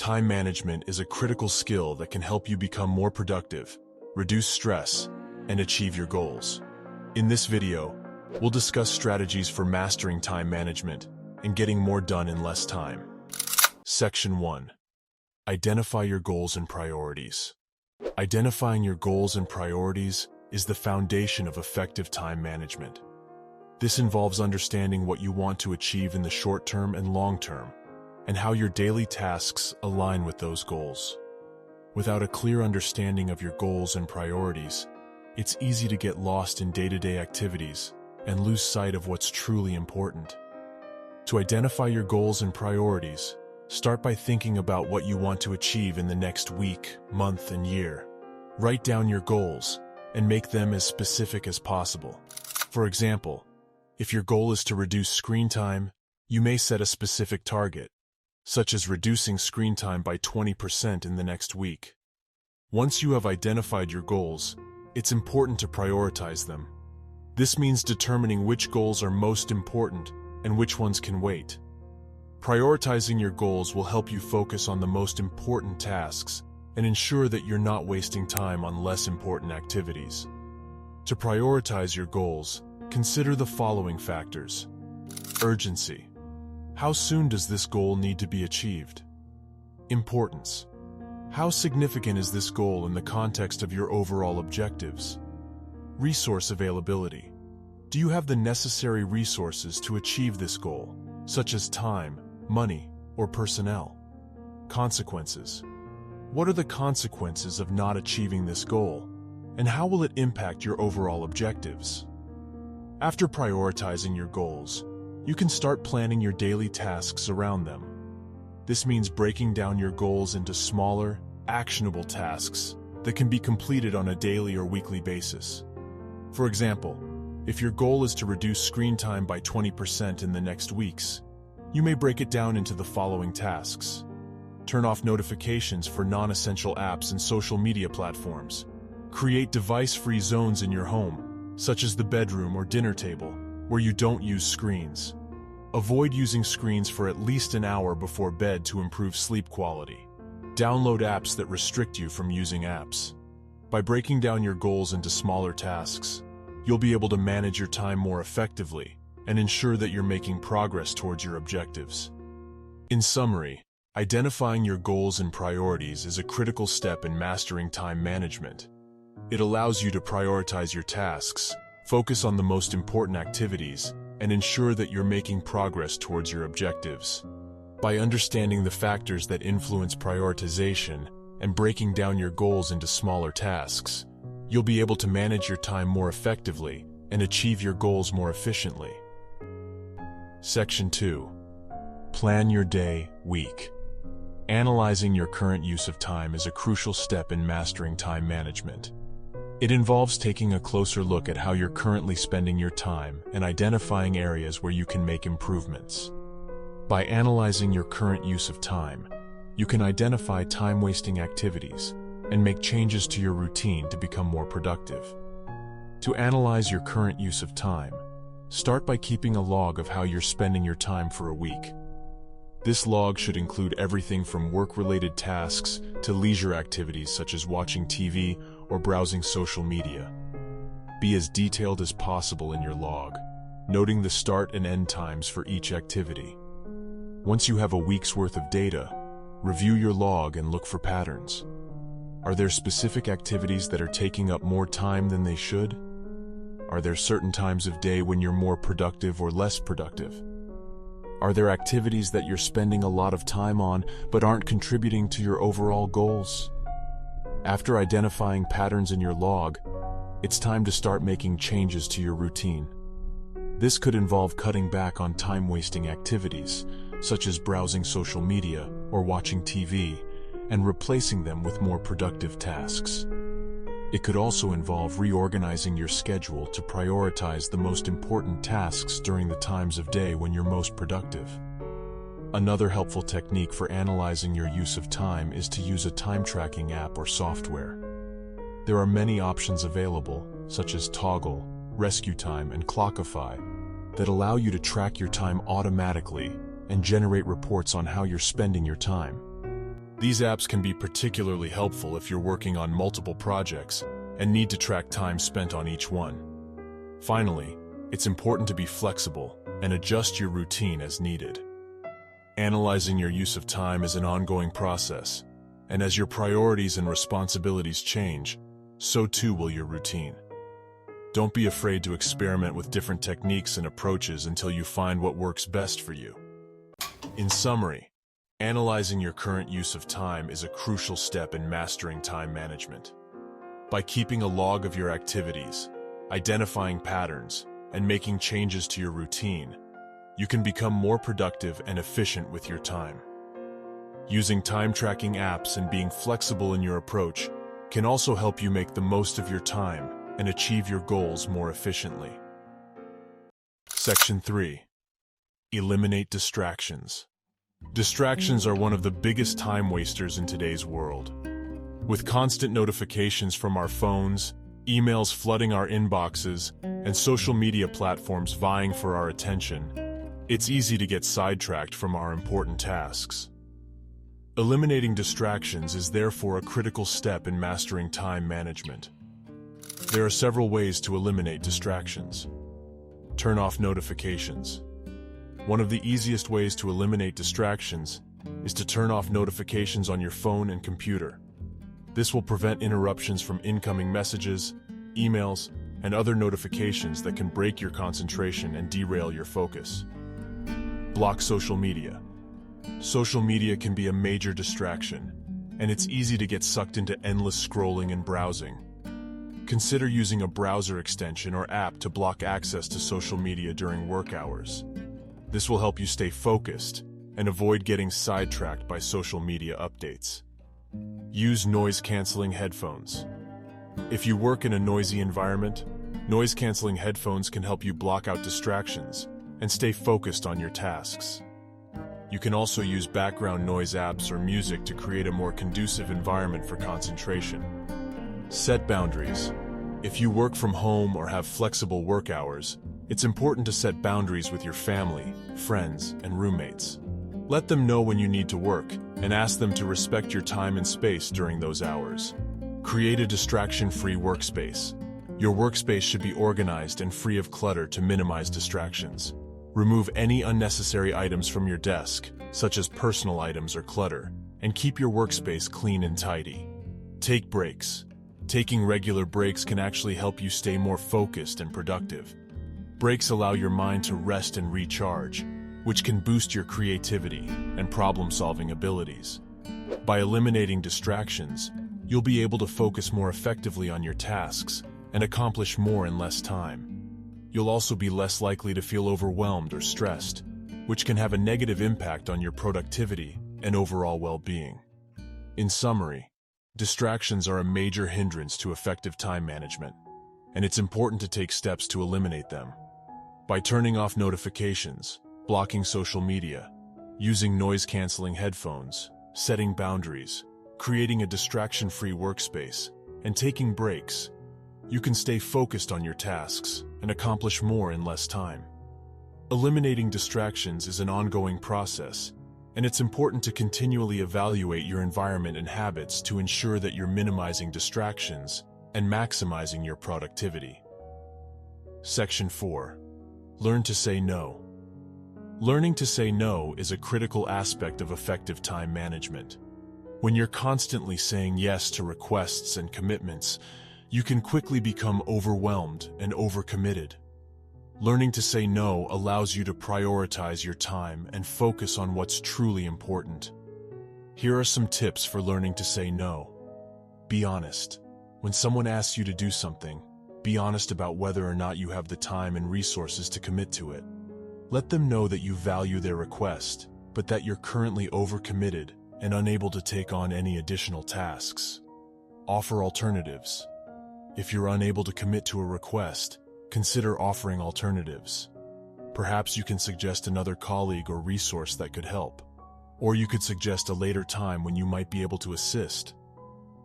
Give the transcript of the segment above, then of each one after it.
time management is a critical skill that can help you become more productive, reduce stress, and achieve your goals. In this video, we'll discuss strategies for mastering time management and getting more done in less time. Section 1. Identify your goals and priorities. Identifying your goals and priorities is the foundation of effective time management. This involves understanding what you want to achieve in the short term and long term, and how your daily tasks align with those goals. Without a clear understanding of your goals and priorities, it's easy to get lost in day-to-day activities and lose sight of what's truly important. To identify your goals and priorities, start by thinking about what you want to achieve in the next week, month, and year. Write down your goals and make them as specific as possible. For example, if your goal is to reduce screen time, you may set a specific target, such as reducing screen time by 20% in the next week. Once you have identified your goals, it's important to prioritize them. This means determining which goals are most important and which ones can wait. Prioritizing your goals will help you focus on the most important tasks and ensure that you're not wasting time on less important activities. To prioritize your goals, consider the following factors. Urgency. How soon does this goal need to be achieved? Importance. How significant is this goal in the context of your overall objectives? Resource availability. Do you have the necessary resources to achieve this goal, such as time, money, or personnel? Consequences. What are the consequences of not achieving this goal, and how will it impact your overall objectives? After prioritizing your goals, you can start planning your daily tasks around them. This means breaking down your goals into smaller, actionable tasks that can be completed on a daily or weekly basis. For example, if your goal is to reduce screen time by 20% in the next weeks, you may break it down into the following tasks. Turn off notifications for non-essential apps and social media platforms. Create device-free zones in your home, such as the bedroom or dinner table, where you don't use screens. Avoid using screens for at least an hour before bed to improve sleep quality. Download apps that restrict you from using apps. By breaking down your goals into smaller tasks, you'll be able to manage your time more effectively and ensure that you're making progress towards your objectives. In summary, identifying your goals and priorities is a critical step in mastering time management. It allows you to prioritize your tasks, focus on the most important activities, and ensure that you're making progress towards your objectives. By understanding the factors that influence prioritization and breaking down your goals into smaller tasks, you'll be able to manage your time more effectively and achieve your goals more efficiently. Section 2. Plan your day, week. Analyzing your current use of time is a crucial step in mastering time management. It involves taking a closer look at how you're currently spending your time and identifying areas where you can make improvements. By analyzing your current use of time, you can identify time-wasting activities and make changes to your routine to become more productive. To analyze your current use of time, start by keeping a log of how you're spending your time for a week. This log should include everything from work-related tasks to leisure activities such as watching TV or browsing social media. Be as detailed as possible in your log, noting the start and end times for each activity. Once you have a week's worth of data, review your log and look for patterns. Are there specific activities that are taking up more time than they should? Are there certain times of day when you're more productive or less productive? Are there activities that you're spending a lot of time on but aren't contributing to your overall goals? After identifying patterns in your log, it's time to start making changes to your routine. This could involve cutting back on time-wasting activities, such as browsing social media or watching TV, and replacing them with more productive tasks. It could also involve reorganizing your schedule to prioritize the most important tasks during the times of day when you're most productive. Another helpful technique for analyzing your use of time is to use a time tracking app or software. There are many options available, such as Toggle, Rescue Time, and Clockify, that allow you to track your time automatically and generate reports on how you're spending your time. These apps can be particularly helpful if you're working on multiple projects and need to track time spent on each one. Finally, it's important to be flexible and adjust your routine as needed. Analyzing your use of time is an ongoing process, and as your priorities and responsibilities change, so too will your routine. Don't be afraid to experiment with different techniques and approaches until you find what works best for you. In summary, analyzing your current use of time is a crucial step in mastering time management. By keeping a log of your activities, identifying patterns, and making changes to your routine, you can become more productive and efficient with your time. Using time-tracking apps and being flexible in your approach can also help you make the most of your time and achieve your goals more efficiently. Section 3. Eliminate distractions. Distractions are one of the biggest time wasters in today's world. With constant notifications from our phones, emails flooding our inboxes, and social media platforms vying for our attention, it's easy to get sidetracked from our important tasks. Eliminating distractions is therefore a critical step in mastering time management. There are several ways to eliminate distractions. Turn off notifications. One of the easiest ways to eliminate distractions is to turn off notifications on your phone and computer. This will prevent interruptions from incoming messages, emails, and other notifications that can break your concentration and derail your focus. Block social media. Social media can be a major distraction, and it's easy to get sucked into endless scrolling and browsing. Consider using a browser extension or app to block access to social media during work hours. This will help you stay focused and avoid getting sidetracked by social media updates. Use noise-canceling headphones. If you work in a noisy environment, noise-canceling headphones can help you block out distractions and stay focused on your tasks. You can also use background noise apps or music to create a more conducive environment for concentration. Set boundaries. If you work from home or have flexible work hours, it's important to set boundaries with your family, friends, and roommates. Let them know when you need to work and ask them to respect your time and space during those hours. Create a distraction-free workspace. Your workspace should be organized and free of clutter to minimize distractions. Remove any unnecessary items from your desk, such as personal items or clutter, and keep your workspace clean and tidy. Take breaks. Taking regular breaks can actually help you stay more focused and productive. Breaks allow your mind to rest and recharge, which can boost your creativity and problem-solving abilities. By eliminating distractions, you'll be able to focus more effectively on your tasks and accomplish more in less time. You'll also be less likely to feel overwhelmed or stressed, which can have a negative impact on your productivity and overall well-being. In summary, distractions are a major hindrance to effective time management, and it's important to take steps to eliminate them. By turning off notifications, blocking social media, using noise-canceling headphones, setting boundaries, creating a distraction-free workspace, and taking breaks, you can stay focused on your tasks and accomplish more in less time. Eliminating distractions is an ongoing process, and it's important to continually evaluate your environment and habits to ensure that you're minimizing distractions and maximizing your productivity. Section 4. Learn to say no. Learning to say no is a critical aspect of effective time management. When you're constantly saying yes to requests and commitments, you can quickly become overwhelmed and overcommitted. Learning to say no allows you to prioritize your time and focus on what's truly important. Here are some tips for learning to say no. Be honest. When someone asks you to do something, be honest about whether or not you have the time and resources to commit to it. Let them know that you value their request, but that you're currently overcommitted and unable to take on any additional tasks. Offer alternatives. If you're unable to commit to a request, consider offering alternatives. Perhaps you can suggest another colleague or resource that could help. Or you could suggest a later time when you might be able to assist.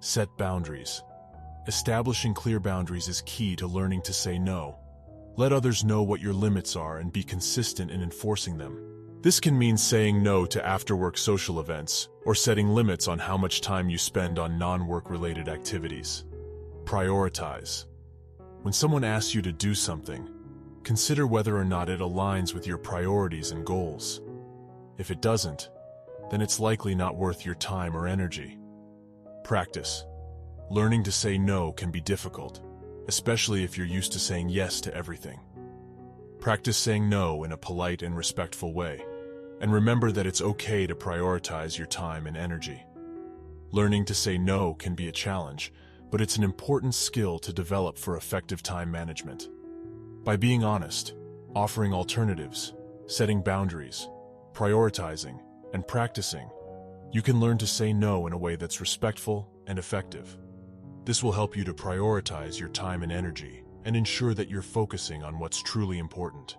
Set boundaries. Establishing clear boundaries is key to learning to say no. Let others know what your limits are and be consistent in enforcing them. This can mean saying no to after-work social events or setting limits on how much time you spend on non-work-related activities. Prioritize. When someone asks you to do something, consider whether or not it aligns with your priorities and goals. If it doesn't, then it's likely not worth your time or energy. Practice. Learning to say no can be difficult, especially if you're used to saying yes to everything. Practice saying no in a polite and respectful way, and remember that it's okay to prioritize your time and energy. Learning to say no can be a challenge, but it's an important skill to develop for effective time management. By being honest, offering alternatives, setting boundaries, prioritizing, and practicing, you can learn to say no in a way that's respectful and effective. This will help you to prioritize your time and energy and ensure that you're focusing on what's truly important.